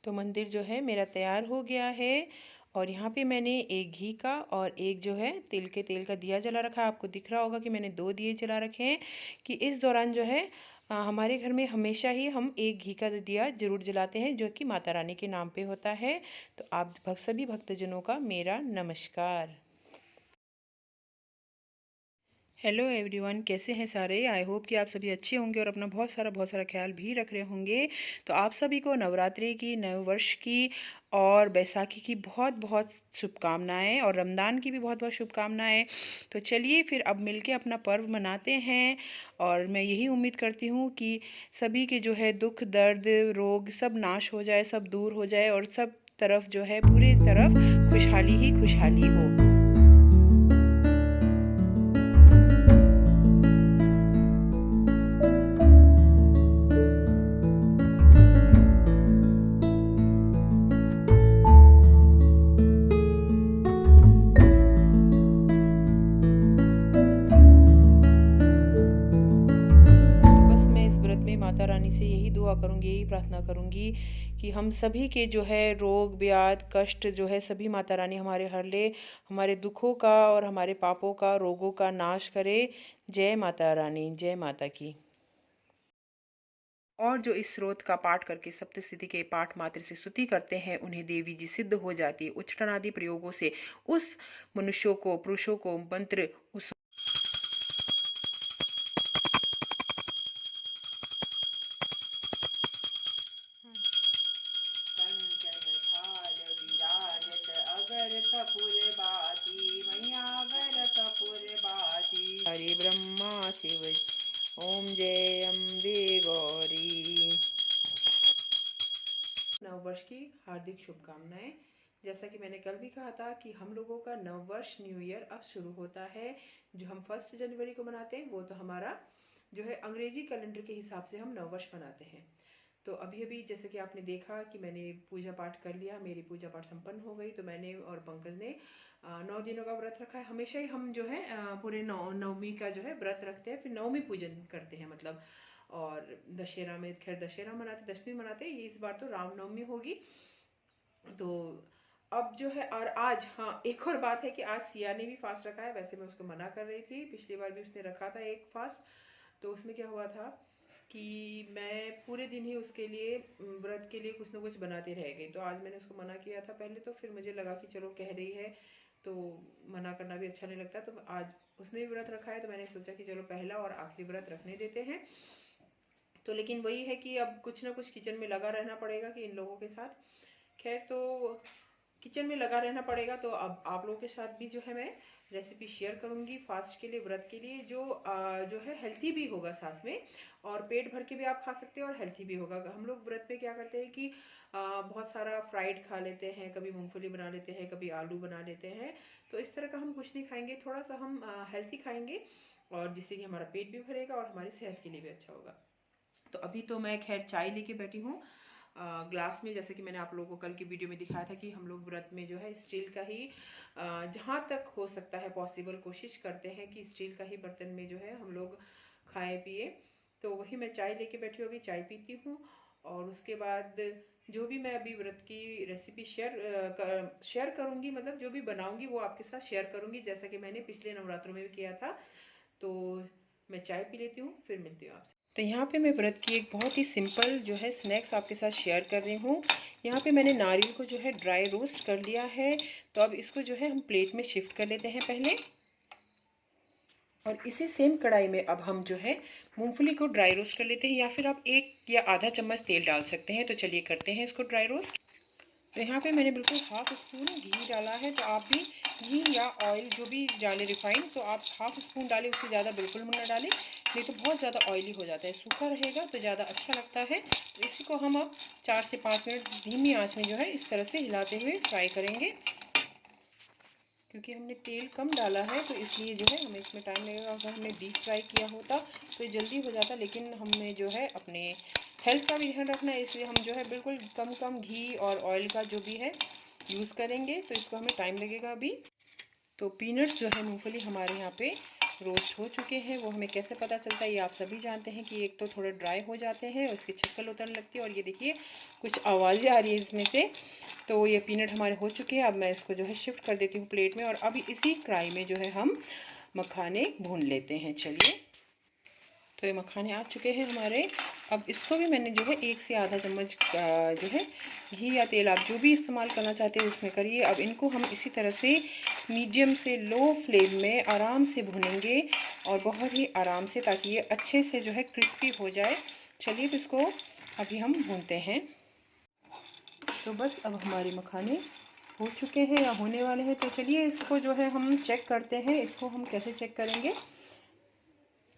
तो मंदिर जो है मेरा तैयार हो गया है और यहाँ पे मैंने एक घी का और एक जो है तिल का दिया जला रखा है। आपको दिख रहा होगा कि मैंने 2 दिए जला रखे हैं कि इस दौरान जो है हमारे घर में हमेशा ही हम एक घी का दिया ज़रूर जलाते हैं जो कि माता रानी के नाम पे होता है। तो आप सभी भक्तजनों का मेरा नमस्कार। हेलो एवरीवन, कैसे हैं सारे। आई होप कि आप सभी अच्छे होंगे और अपना बहुत सारा ख्याल भी रख रहे होंगे। तो आप सभी को नवरात्रि की, नव वर्ष की और बैसाखी की बहुत बहुत शुभकामनाएं और रमज़ान की भी बहुत बहुत शुभकामनाएं। तो चलिए फिर अब मिलके अपना पर्व मनाते हैं और मैं यही उम्मीद करती हूँ कि सभी के जो है दुख दर्द रोग सब नाश हो जाए, सब दूर हो जाए और सब तरफ जो है पूरी तरफ खुशहाली ही खुशहाली हो। माता रानी से यही दुआ करूँगी, यही प्रार्थना करूँगी कि हम सभी के जो है रोग व्याध कष्ट जो है सभी माता रानी हमारे हर ले, हमारे दुखों का और हमारे पापों का रोगों का नाश करे। जय माता रानी, जय माता की। और जो इस स्रोत का पाठ करके सप्तशती के पाठ मात्र से स्तुति करते हैं उन्हें देवी जी सिद्ध हो जाती है। उच्चारण आदि प्रयोगों से उस मनुष्यों को, पुरुषों को मंत्र उस हरे ब्रह्मा शिव ओम जय अम्बे गौरी। नववर्ष की हार्दिक शुभकामनाएं। जैसा कि मैंने कल भी कहा था कि हम लोगों का नववर्ष न्यू ईयर अब शुरू होता है। जो हम 1 जनवरी को मनाते हैं वो तो हमारा जो है अंग्रेजी कैलेंडर के हिसाब से हम नववर्ष मनाते हैं। तो अभी अभी जैसे कि आपने देखा कि मैंने पूजा पाठ कर लिया, मेरी पूजा पाठ संपन्न हो गई। तो मैंने और पंकज ने 9 दिनों का व्रत रखा है। हमेशा ही हम जो है पूरे नवमी का जो है व्रत रखते हैं, फिर नवमी पूजन करते हैं मतलब। और दशहरा में खैर दशहरा मनाते, दशमी मनाते, ये इस बार तो रामनवमी होगी। तो अब जो है और आज हाँ एक और बात है कि आज सिया ने भी फास्ट रखा है। वैसे मैं उसको मना कर रही थी, पिछली बार भी उसने रखा था एक फास्ट। तो उसमें क्या हुआ था कि मैं पूरे दिन ही उसके लिए व्रत के लिए कुछ ना कुछ बनाती रह गई। तो आज मैंने उसको मना किया था पहले, तो फिर मुझे लगा कि चलो कह रही है तो मना करना भी अच्छा नहीं लगता। तो आज उसने भी व्रत रखा है तो मैंने सोचा कि चलो पहला और आखिरी व्रत रखने देते हैं। तो लेकिन वही है कि अब कुछ ना कुछ किचन में लगा रहना पड़ेगा कि इन लोगों के साथ। खैर तो किचन में लगा रहना पड़ेगा। तो अब आप लोगों के साथ भी जो है मैं रेसिपी शेयर करूंगी फास्ट के लिए, व्रत के लिए, जो है हेल्थी भी होगा साथ में और पेट भर के भी आप खा सकते हैं और हेल्थी भी होगा। हम लोग व्रत में क्या करते हैं कि बहुत सारा फ्राइड खा लेते हैं, कभी मूंगफली बना लेते हैं, कभी आलू बना लेते हैं। तो इस तरह का हम कुछ नहीं खाएंगे, थोड़ा सा हम हेल्थी खाएंगे और जिससे कि हमारा पेट भी भरेगा और हमारी सेहत के लिए भी अच्छा होगा। तो अभी तो मैं खैर चाय लेके बैठी हूँ ग्लास में। जैसे कि मैंने आप लोगों को कल की वीडियो में दिखाया था कि हम लोग व्रत में जो है स्टील का ही जहाँ तक हो सकता है पॉसिबल कोशिश करते हैं कि स्टील का ही बर्तन में जो है हम लोग खाए पिए। तो वही मैं चाय लेके बैठी हूँ, अभी चाय पीती हूँ और उसके बाद जो भी मैं अभी व्रत की रेसिपी शेयर करूँगी, मतलब जो भी बनाऊँगी वो आपके साथ शेयर करूँगी जैसा कि मैंने पिछले नवरात्रों में भी किया था। तो मैं चाय पी लेती हूँ, फिर मिलती हूँ आपसे। तो यहाँ पे मैं व्रत की एक बहुत ही सिंपल जो है स्नैक्स आपके साथ शेयर कर रही हूँ। यहाँ पे मैंने नारियल को जो है ड्राई रोस्ट कर लिया है। तो अब इसको जो है हम प्लेट में शिफ्ट कर लेते हैं पहले। और इसी सेम कढ़ाई में अब हम जो है मूंगफली को ड्राई रोस्ट कर लेते हैं, या फिर आप 1 या आधा चम्मच तेल डाल सकते हैं। तो चलिए करते हैं इसको ड्राई रोस्ट। तो यहाँ पे मैंने बिल्कुल ½ स्पून घी डाला है। तो आप भी घी या ऑयल जो भी डालें रिफाइंड, तो आप ½ स्पून डालें, उससे ज़्यादा बिल्कुल ना डालें, नहीं तो बहुत ज़्यादा ऑयली हो जाता है। सूखा रहेगा तो ज़्यादा अच्छा लगता है। तो इसी को हम अब 4 से 5 मिनट धीमी आंच में जो है इस तरह से हिलाते हुए फ्राई करेंगे। क्योंकि हमने तेल कम डाला है तो इसलिए जो है हमें इसमें टाइम लगेगा। अगर हमने डीप फ्राई किया होता तो ये जल्दी हो जाता, लेकिन हमने जो है अपने हेल्थ का भी ध्यान रखना है, इसलिए हम जो है बिल्कुल कम घी और ऑयल का जो भी है यूज़ करेंगे। तो इसको हमें टाइम लगेगा अभी। तो पीनट्स जो है मूंगफली हमारे यहाँ पे रोस्ट हो चुके हैं। वो हमें कैसे पता चलता है, ये आप सभी जानते हैं कि एक तो थोड़े ड्राई हो जाते हैं, उसकी छक्कल उतरने लगती है, और ये देखिए कुछ आवाज़ें आ रही है इसमें से। तो ये पीनट हमारे हो चुके हैं। अब मैं इसको जो है शिफ्ट कर देती हूँ प्लेट में, और अभी इसी कढ़ाई में जो है हम मखाने भून लेते हैं। चलिए, तो ये मखाने आ चुके हैं हमारे। अब इसको भी मैंने जो है 1 से आधा चम्मच जो है घी या तेल, आप जो भी इस्तेमाल करना चाहते हैं उसमें करिए। अब इनको हम इसी तरह से मीडियम से लो फ्लेम में आराम से भूनेंगे, और बहुत ही आराम से, ताकि ये अच्छे से जो है क्रिस्पी हो जाए। चलिए, तो इसको अभी हम भूनते हैं। तो बस अब हमारे मखाने हो चुके हैं या होने वाले हैं। तो चलिए इसको जो है हम चेक करते हैं। इसको हम कैसे चेक करेंगे,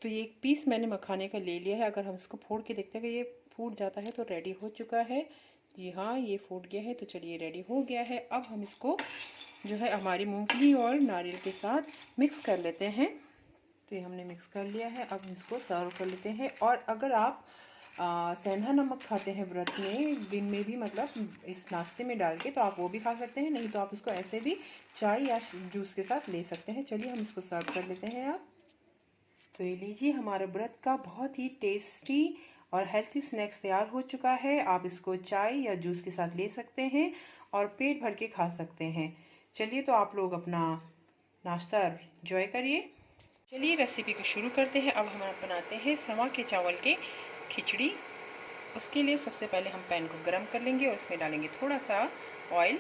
तो ये एक पीस मैंने मखाने का ले लिया है। अगर हम इसको फोड़ के देखते हैं कि ये फूट जाता है तो रेडी हो चुका है। जी हाँ, ये फूट गया है। तो चलिए, रेडी हो गया है। अब हम इसको जो है हमारी मूंगफली और नारियल के साथ मिक्स कर लेते हैं। तो ये हमने मिक्स कर लिया है। अब इसको सर्व कर लेते हैं। और अगर आप सेंधा नमक खाते हैं व्रत में, दिन में भी, मतलब इस नाश्ते में डाल के, तो आप वो भी खा सकते हैं। नहीं तो आप इसको ऐसे भी चाय या जूस के साथ ले सकते हैं। चलिए, हम इसको सर्व कर लेते हैं। आप तो ये लीजिए, हमारे व्रत का बहुत ही टेस्टी और हेल्थी स्नैक्स तैयार हो चुका है। आप इसको चाय या जूस के साथ ले सकते हैं और पेट भर के खा सकते हैं। चलिए, तो आप लोग अपना नाश्ता एंजॉय करिए। चलिए, रेसिपी को शुरू करते हैं। अब हम बनाते हैं सवा के चावल के खिचड़ी। उसके लिए सबसे पहले हम पैन को गर्म कर लेंगे और उसमें डालेंगे थोड़ा सा ऑयल।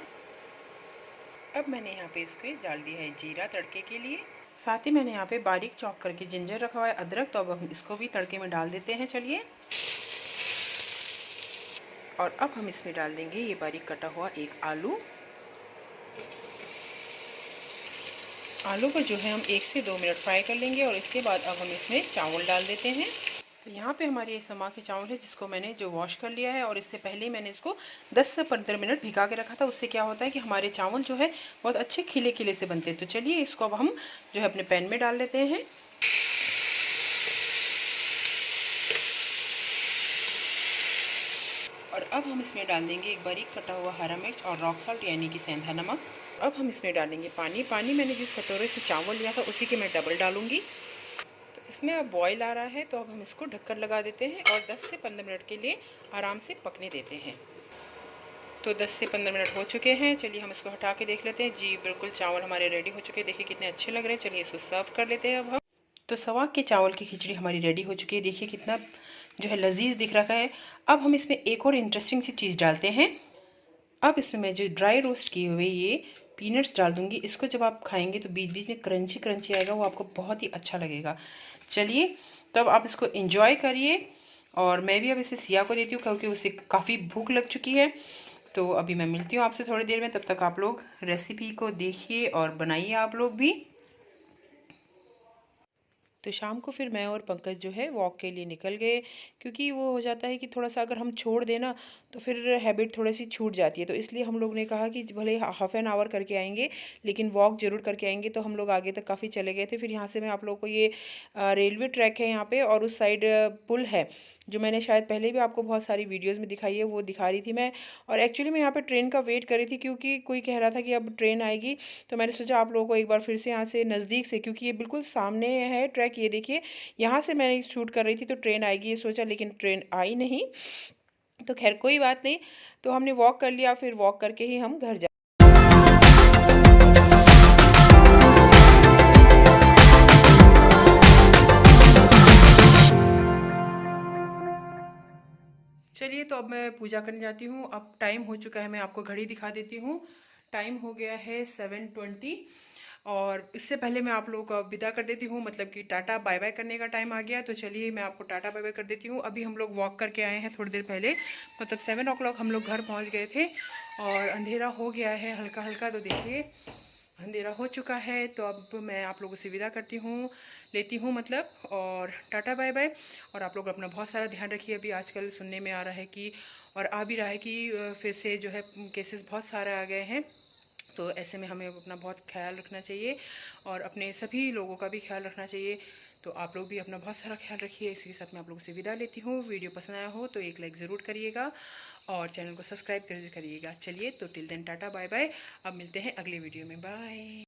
अब मैंने यहाँ पे इसको डाल दिया है जीरा तड़के के लिए। साथ ही मैंने यहाँ पे बारीक चॉप करके जिंजर रखा हुआ है, अदरक। तो अब हम इसको भी तड़के में डाल देते हैं। चलिए, और अब हम इसमें डाल देंगे ये बारीक कटा हुआ एक आलू। आलू को जो है हम 1 से 2 मिनट फ्राई कर लेंगे, और इसके बाद अब हम इसमें चावल डाल देते हैं। तो यहाँ पे हमारे ये समा के चावल है, जिसको मैंने जो वॉश कर लिया है, और इससे पहले मैंने इसको 10 से 15 मिनट भिगा के रखा था। उससे क्या होता है कि हमारे चावल जो है बहुत अच्छे खिले खिले से बनते हैं। तो चलिए, इसको अब हम जो है अपने पैन में डाल लेते हैं। और अब हम इसमें डाल देंगे एक बारीक कटा हुआ हरा मिर्च और रॉक सॉल्ट यानी कि सेंधा नमक। अब हम इसमें डालेंगे पानी। पानी मैंने जिस कटोरे से चावल लिया था उसी के मैं डबल डालूंगी। तो इसमें अब बॉईल आ रहा है, तो अब हम इसको ढक्कन लगा देते हैं और 10 से 15 मिनट के लिए आराम से पकने देते हैं। तो 10 से 15 मिनट हो चुके हैं। चलिए, हम इसको हटा के देख लेते हैं। जी बिल्कुल, चावल हमारे रेडी हो चुके हैं। देखिए कितने अच्छे लग रहे हैं। चलिए, इसको सर्व कर लेते हैं अब हम। तो सवा के चावल की खिचड़ी हमारी रेडी हो चुकी है। देखिए कितना जो है लजीज दिख रहा है। अब हम इसमें एक और इंटरेस्टिंग सी चीज़ डालते हैं। अब इसमें मैं जो ड्राई रोस्ट किए हुए ये पीनट्स डाल दूंगी। इसको जब आप खाएंगे तो बीच बीच में क्रंची क्रंची आएगा, वो आपको बहुत ही अच्छा लगेगा। चलिए, तो अब आप इसको एंजॉय करिए, और मैं भी अब इसे सिया को देती हूँ क्योंकि उसे काफ़ी भूख लग चुकी है। तो अभी मैं मिलती हूँ आपसे थोड़ी देर में। तब तक आप लोग रेसिपी को देखिए और बनाइए आप लोग भी। तो शाम को फिर मैं और पंकज जो है वॉक के लिए निकल गए, क्योंकि वो हो जाता है कि थोड़ा सा अगर हम छोड़ देना तो फिर हैबिट थोड़ी सी छूट जाती है। तो इसलिए हम लोग ने कहा कि भले हाफ एन आवर करके आएंगे, लेकिन वॉक ज़रूर करके आएंगे। तो हम लोग आगे तक काफ़ी चले गए थे। फिर यहाँ से मैं आप लोगों को ये रेलवे ट्रैक है यहाँ पे, और उस साइड पुल है, जो मैंने शायद पहले भी आपको बहुत सारी वीडियोज़ में दिखाई है, वो दिखा रही थी मैं। और एक्चुअली मैं यहाँ पर ट्रेन का वेट कर रही थी, क्योंकि कोई कह रहा था कि अब ट्रेन आएगी। तो मैंने सोचा आप लोगों को एक बार फिर से यहाँ से नज़दीक से, क्योंकि ये बिल्कुल सामने है ट्रैक, ये देखिए यहाँ से मैंने शूट कर रही थी। तो ट्रेन आएगी ये सोचा, लेकिन ट्रेन आई नहीं। तो खैर कोई बात नहीं। तो हमने वॉक कर लिया, फिर वॉक करके ही हम घर जा। चलिए, तो अब मैं पूजा करने जाती हूँ। अब टाइम हो चुका है, मैं आपको घड़ी दिखा देती हूँ। टाइम हो गया है 7:20, और इससे पहले मैं आप लोगों को विदा कर देती हूँ, मतलब कि टाटा बाय बाय करने का टाइम आ गया। तो चलिए, मैं आपको टाटा बाय बाय कर देती हूँ। अभी हम लोग वॉक करके आए हैं थोड़ी देर पहले, मतलब 7 o'clock हम लोग घर पहुँच गए थे, और अंधेरा हो गया है हल्का हल्का। तो देखिए अंधेरा हो चुका है। तो अब मैं आप लोगों से विदा करती हूँ, लेती हूँ मतलब, और टाटा बाय बाय। और आप लोग अपना बहुत सारा ध्यान रखिए। अभी आजकल सुनने में आ रहा है कि, और आ भी रहा है कि फिर से जो है केसेस बहुत सारे आ गए हैं। तो ऐसे में हमें अपना बहुत ख्याल रखना चाहिए, और अपने सभी लोगों का भी ख्याल रखना चाहिए। तो आप लोग भी अपना बहुत सारा ख्याल रखिए। इसी के साथ मैं आप लोगों से विदा लेती हूँ। वीडियो पसंद आया हो तो एक लाइक ज़रूर करिएगा, और चैनल को सब्सक्राइब करिएगा। चलिए, तो till then tata bye bye. अब मिलते हैं अगले वीडियो में। बाय।